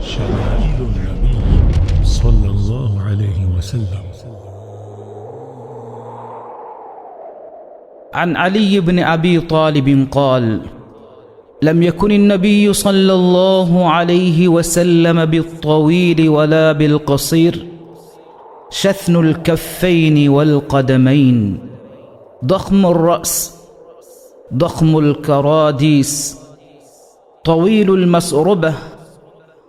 شمائل النبي صلى الله عليه وسلم. عن علي بن أبي طالب قال: لم يكن النبي صلى الله عليه وسلم بالطويل ولا بالقصير، شثن الكفين والقدمين، ضخم الرأس، ضخم الكراديس، طويل المسربة،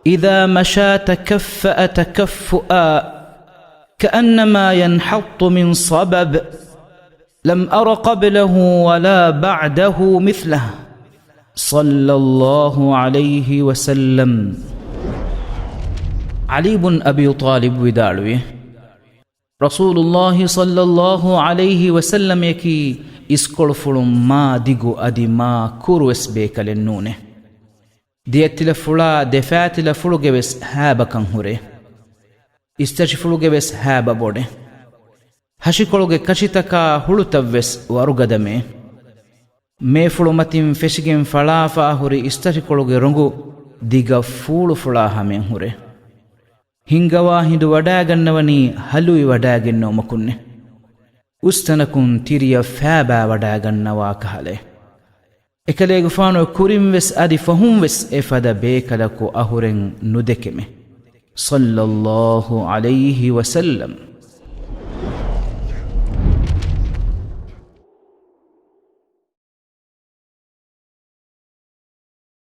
إذا مشى تكفأ تكفؤا كأنما ينحط من صبب، لم أر قبله ولا بعده مثله صلى الله عليه وسلم. علي بن أبي طالب وداಳುವೆ ರಸೂಲುಲ್ಲಾಹಿ ಸಲ್ಲಲ್ಲಾಹು ಅಲೈಹಿ ವಸಲ್ಲಂ ಯಕಿ ಇಸ್ಕೊಳ್ಫುಳು ಮಾ ದಿಗು ಅದಿ ಮಾ ಕೂರುವೆಸ್ ಬೇಕಲೆನ್ನೂನೆ ದಿಯತ್ತಿಲ ಫುಳ ದೆಫಾತಿಲ ಫುಳುಗೆವೆಸ್ ಹ್ಯಾಬಕಂ ಹುರೆ ಇಸ್ತಚಿ ಫುಳುಗೆವೆಸ್ ಹ್ಯಾಬ ಬೊಡೆ ಹಶಿಕೊಳುಗೆ ಕಚಿತಕ ಹುಳುತವ್ವೆಸ್ ವರುಗದಮೆ ಮೇಫುಳು ಮತಿಂ ಫೆಶಿಗೆಂ ಫಳಾಫಾ ಹುರಿ ಇಸ್ತಚಿಕೊಳುಗೆ ರೊಂಗು ದಿಗ ಫೂಳು ಫುಳಾ ಹಮೆಂ ಹುರೆ ಹಿಂಗವಾ ಹಿಂದು ವಡಾಗನ್ನವನಿ ಹಲುಯಿ ವಡಾಗೆನ್ನೋ ಮಕುನ್ನೆ ಉಸ್ತನಕುನ್ ತಿರಿಯ ಫ್ಯಾಬಾ ವಡಾಗನ್ನವಾ ಕಹಲೆ ಎಕಲೇಗು ಫಾನೋ ಕುರಿಂವೆಸ್ ಅದಿ ಫಹುಂವೆಸ್ ಎಫದ ಬೇಕಲಕು ಅಹುರೆಂ ನುದೆಕೆಮೆ ಸಲ್ಲಲ್ಲಾಹು ಅಲೈಹಿ ವಸಲ್ಲಂ.